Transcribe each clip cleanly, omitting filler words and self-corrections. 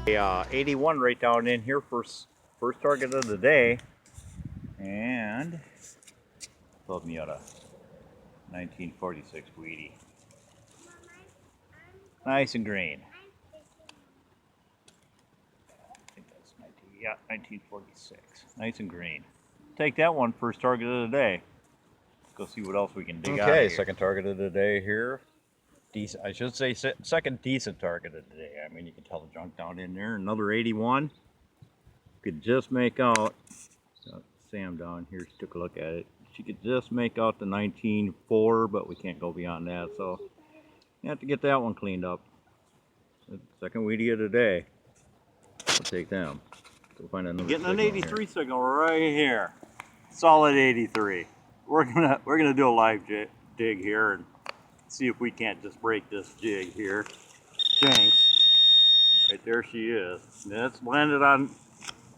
A 81 right down in here, first target of the day, and pulled me out a 1946 Wheatie. Nice and green. I think that's 1946. Nice and green. Take that one, first target of the day. Let's go see what else we can dig out. Okay, second target of the day here. Decent, I should say second decent target of the day. I mean, you can tell the junk down in there. Another 81. Could just make out, Sam down here, she took a look at it. She could just make out the 19.4, but we can't go beyond that, so you have to get that one cleaned up. Second Wheatie of the day. We'll take them. Go find another. Getting an 83 signal right here. Solid 83. We're gonna do a live dig here and see if we can't just break this jig here. Jinx. Right there she is. That's landed on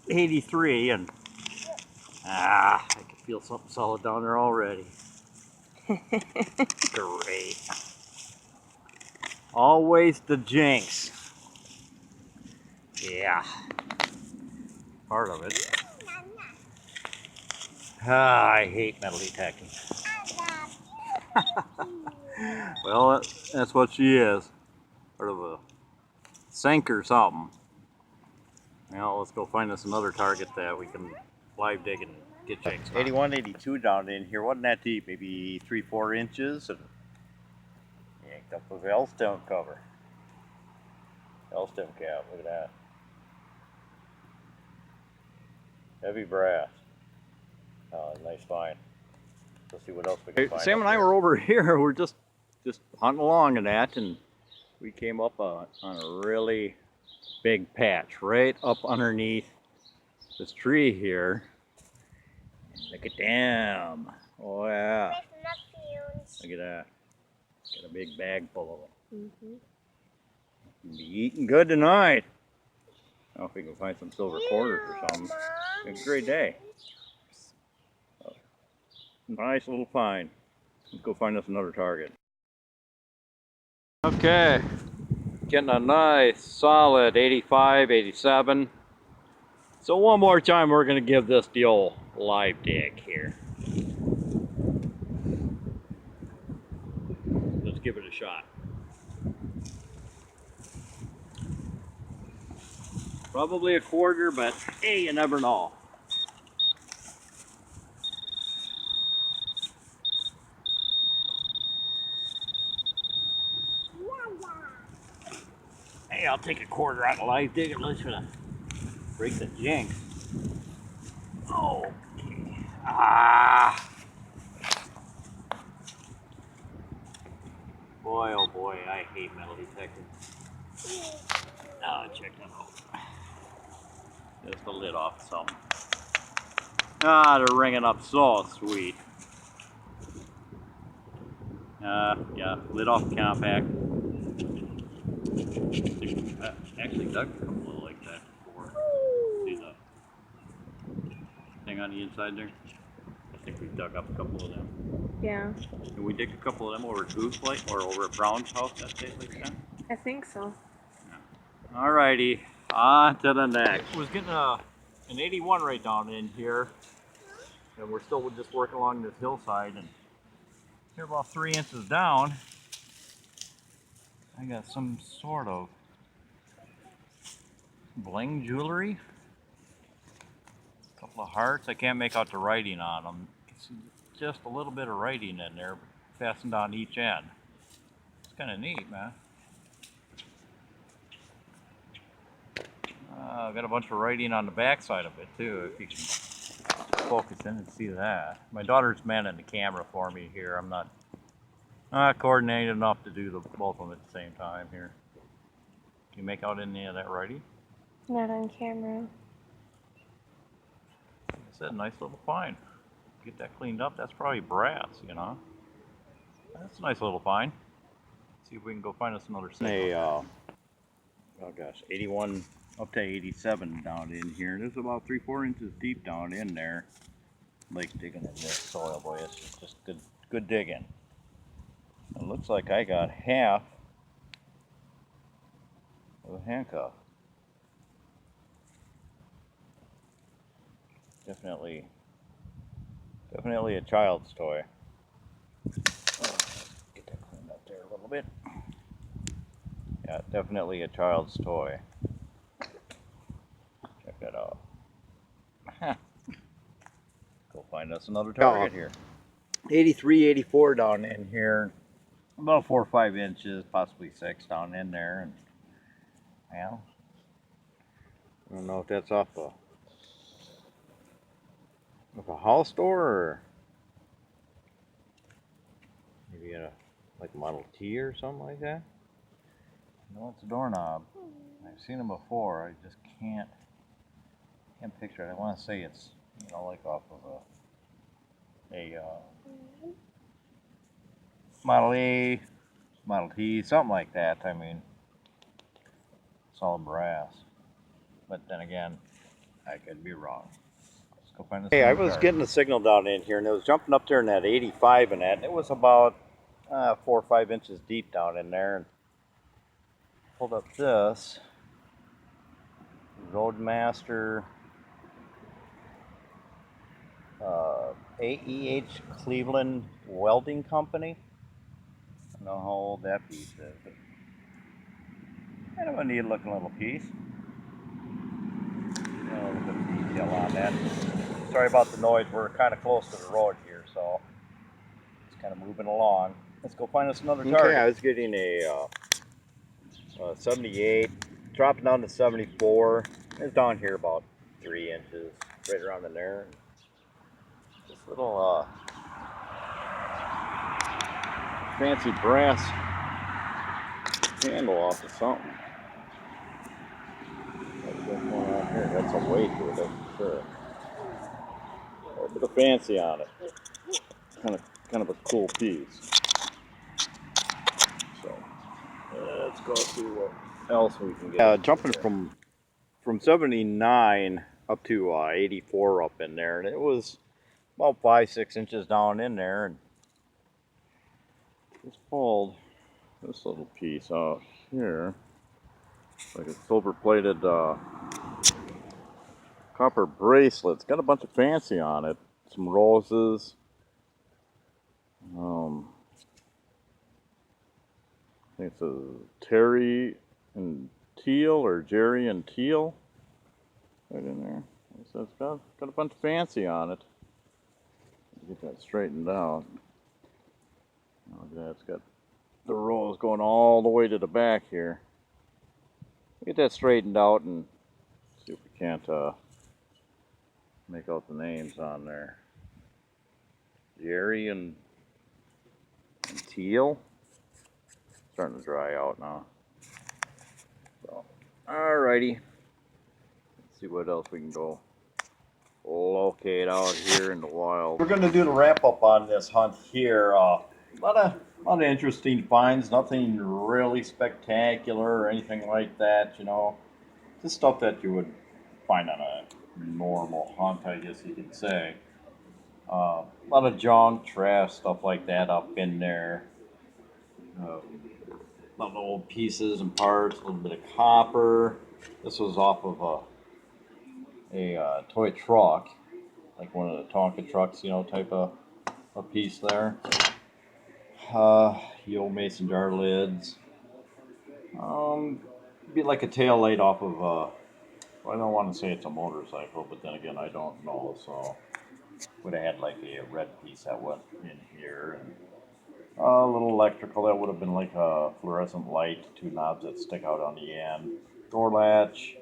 83 and I can feel something solid down there already. Great. Always the jinx. Yeah. Part of it. I hate metal detecting. Well, that's what she is. Sort of a sink or something. Now let's go find us another target that we can live dig and get jinx. 81, 82 down in here. Wasn't that deep? Maybe 3-4 inches. And yanked up with L-stone cover. L-stone cap. Look at that. Heavy brass. Nice find. Let's see what else we can find. Sam and I were over here. We're just hunting along in that, and we came up on a really big patch right up underneath this tree here. Look at them. Oh yeah. Look at that. Got a big bag full of them. Be eating good tonight. I don't know if we can find some silver quarters or something. It's a great day. Nice little find. Let's go find us another target. Okay, getting a nice solid 85, 87. So one more time we're going to give this the old live dig here. Let's give it a shot. Probably a quarter, but hey, you never know. Hey, I'll take a quarter out of live dig at least gonna break the jinx. Okay. Boy, oh boy, I hate metal detecting. Check that out. Just the lid off something. They're ringing up so sweet. Yeah, lid off the compact. Actually dug a couple of like that before. See the thing on the inside there? I think we dug up a couple of them. Yeah. Can we dig a couple of them over at Goose Light or over at Brown's house that day like that? I think so. Yeah. Alrighty, on to the next. Was getting an 81 right down in here. And we're still just working along this hillside, and here about 3 inches down, I got some sort of bling jewelry. A couple of hearts. I can't make out the writing on them. It's just a little bit of writing in there, fastened on each end. It's kind of neat, man. I've got a bunch of writing on the back side of it too, if you can focus in and see that. My daughter's manning the camera for me here. I'm not coordinated enough to do both of them at the same time here. Can you make out any of that writing? Not on camera. Like I said, nice little find. Get that cleaned up. That's probably brass, you know. That's a nice little find. See if we can go find us another signal. Oh gosh, 81 up to 87 down in here. There's about 3-4 inches deep down in there. Like digging in this soil, boy. It's just good digging. It looks like I got half of a handcuff. Definitely a child's toy. Oh, get that cleaned up there a little bit. Yeah, definitely a child's toy. Check that out. Go find us another target here. 83, 84 down in here. About 4 or 5 inches, possibly 6 down in there. And well, I don't know if that's off a house door or maybe like a Model T or something like that. No, it's a doorknob. I've seen them before. I just can't picture it. I want to say it's, you know, like off of a Model A, Model T, something like that. I mean, solid brass. But then again, I could be wrong. Let's go find this. Hey, I was getting a signal down in here, and it was jumping up there in that 85 and that, and it was about 4 or 5 inches deep down in there. And pulled up this Roadmaster AEH Cleveland Welding Company. I don't know how old that piece is, but kind of a neat looking little piece. A little bit of detail on that. Sorry about the noise, we're kind of close to the road here, so it's kind of moving along. Let's go find us another target. Okay, I was getting a 78, dropping down to 74. It's down here about 3 inches, right around in there. This little fancy brass handle off of something. What's going on here? That's a weight to it, that's for sure. A little bit of fancy on it. Kind of a cool piece. So let's go see what else we can get. Jumping from 79 up to 84 up in there, and it was about 5-6 inches down in there, and just pulled this little piece out here. It's like a silver-plated copper bracelet. It's got a bunch of fancy on it. Some roses. I think it's a Terry and Teal or Jerry and Teal. Right in there. So it's got a bunch of fancy on it. Get that straightened out. Look at that, it's got the rows going all the way to the back here. Get that straightened out and see if we can't make out the names on there. Jerry and Teal. Starting to dry out now. So, alrighty. Let's see what else we can go locate out here in the wild. We're going to do the wrap up on this hunt here. A lot of interesting finds. Nothing really spectacular or anything like that. You know, just stuff that you would find on a normal hunt, I guess you could say. A lot of junk, trash, stuff like that up in there. A lot of old pieces and parts, a little bit of copper. This was off of a toy truck, like one of the Tonka trucks, you know, type of a piece there. The old mason jar lids. Be like a tail light off of well, I don't want to say it's a motorcycle, but then again, I don't know, so would have had like a red piece that went in here, and a little electrical that would have been like a fluorescent light, 2 knobs that stick out on the end, door latch,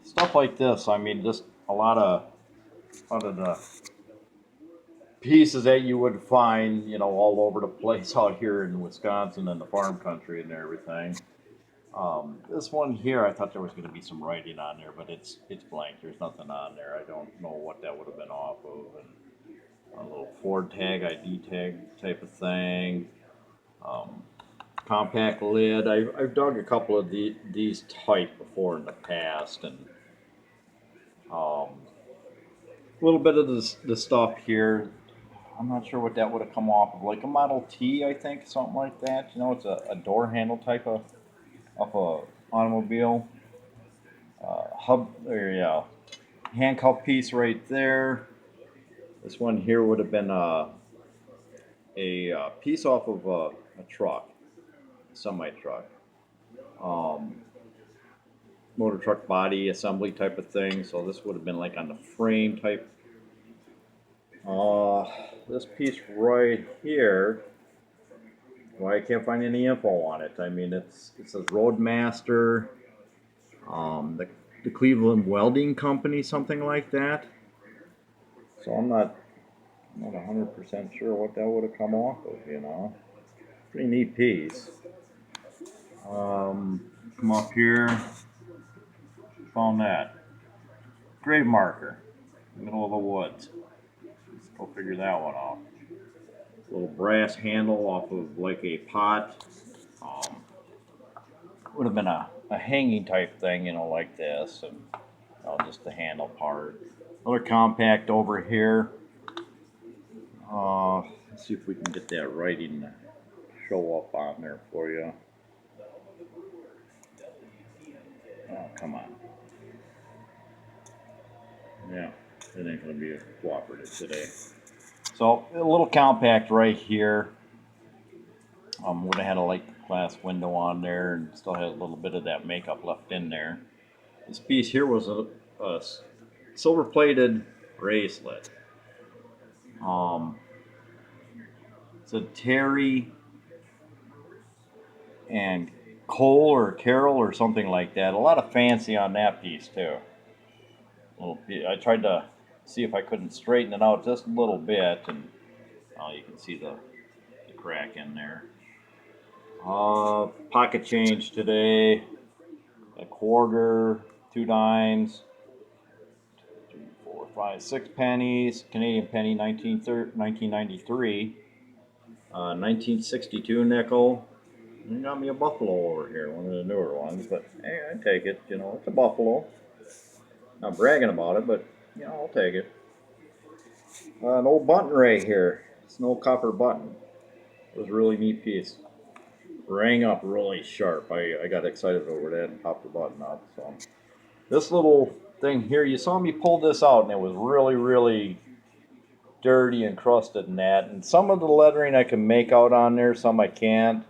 stuff like this. I mean, just a lot of the pieces that you would find, you know, all over the place out here in Wisconsin and the farm country and everything. This one here, I thought there was going to be some writing on there, but it's blank. There's nothing on there. I don't know what that would have been off of. And a little Ford tag, ID tag type of thing. Compact lid. I've dug a couple of these type before in the past, and a little bit of the stuff here. I'm not sure what that would have come off of, like a Model T, I think, something like that. You know, it's a door handle type of a automobile. Hub there, yeah. handcuff piece right there. This one here would have been a piece off of a truck, a semi truck. Motor truck body assembly type of thing. So this would have been like on the frame type. This piece right here, well, I can't find any info on it. I mean, it says Roadmaster, the Cleveland Welding Company, something like that. So I'm not 100% sure what that would have come off of, you know. Pretty neat piece. Come up here, found that. Grave marker, middle of the woods. Let's go figure that one out. Little brass handle off of like a pot. Would have been a hanging type thing, you know, like this, and just the handle part. Another compact over here. Let's see if we can get that writing to show up on there for you. Oh, come on. Yeah, it ain't gonna be cooperative today. So a little compact right here. Would have had a light glass window on there and still had a little bit of that makeup left in there. This piece here was a silver plated bracelet. It's a Terry and Cole or Carol or something like that. A lot of fancy on that piece too. I tried to see if I couldn't straighten it out just a little bit, and you can see the crack in there. Pocket change today. A quarter, 2 dimes, 3, 4, 5, 6 pennies. Canadian penny, 1993. 1962 nickel. You got me a buffalo over here, one of the newer ones, but hey, I take it. You know, it's a buffalo. Not bragging about it, but you know, I'll take it. An old button right here. It's an old copper button. It was a really neat piece. Rang up really sharp. I got excited over that and popped the button up. So this little thing here, you saw me pull this out, and it was really, really dirty and crusted and that. And some of the lettering I can make out on there, some I can't.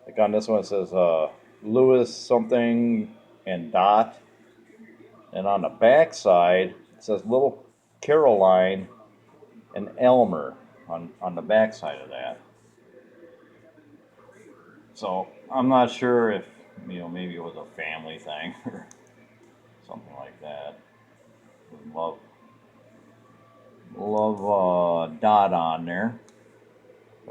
Like on this one, it says Lewis something and dot. And on the back side, it says Little Caroline and Elmer on the back side of that. So I'm not sure if, you know, maybe it was a family thing or something like that. Love dot on there.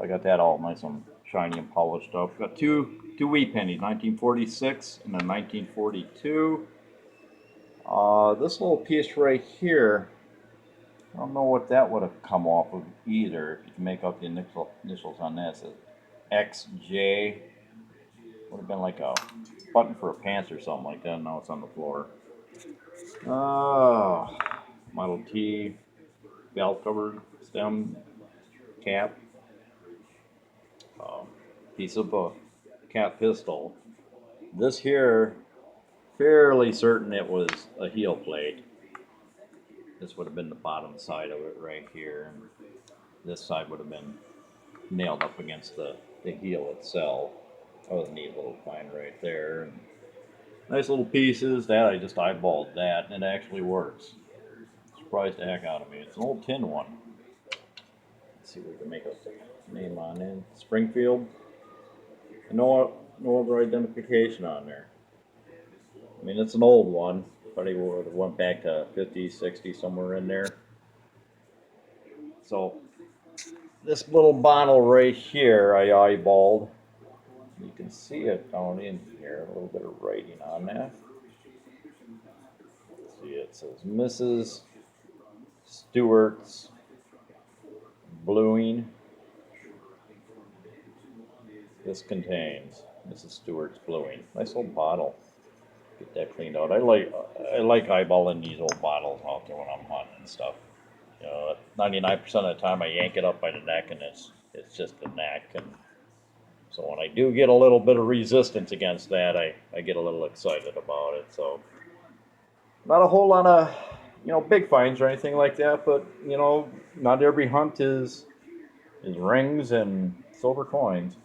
I got that all nice and shiny and polished up. Got two wheat pennies, 1946 and then 1942. This little piece right here, I don't know what that would have come off of either. If you can make out the initials on that, it says XJ. Would have been like a button for a pants or something like that. Now it's on the floor. Model T, belt covered stem cap. Piece of a cap pistol. This here, fairly certain it was a heel plate. This would have been the bottom side of it right here. And this side would have been nailed up against the heel itself. That was a neat little find right there. And nice little pieces. That I just eyeballed that, and it actually works. Surprised the heck out of me. It's an old tin one. Let's see if we can make a name on it. Springfield. No other identification on there. I mean, it's an old one. Probably would have went back to 50, 60, somewhere in there. So this little bottle right here, I eyeballed. You can see it down in here, a little bit of writing on that. See, it says Mrs. Stewart's Bluing. This contains Mrs. Stewart's Bluing. Nice little bottle. Get that cleaned out. I like eyeballing these old bottles out there when I'm hunting and stuff. You know, 99% of the time I yank it up by the neck, and it's just the neck. And so when I do get a little bit of resistance against that, I get a little excited about it. So not a whole lot of big finds or anything like that, but not every hunt is rings and silver coins.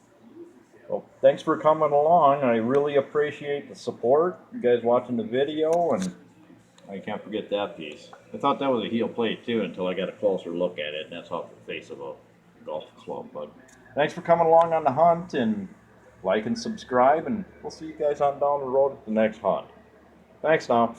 Well, thanks for coming along. I really appreciate the support. You guys watching the video, and I can't forget that piece. I thought that was a heel plate too until I got a closer look at it, and that's off the face of a golf club. But thanks for coming along on the hunt, and like and subscribe, and we'll see you guys on down the road at the next hunt. Thanks now.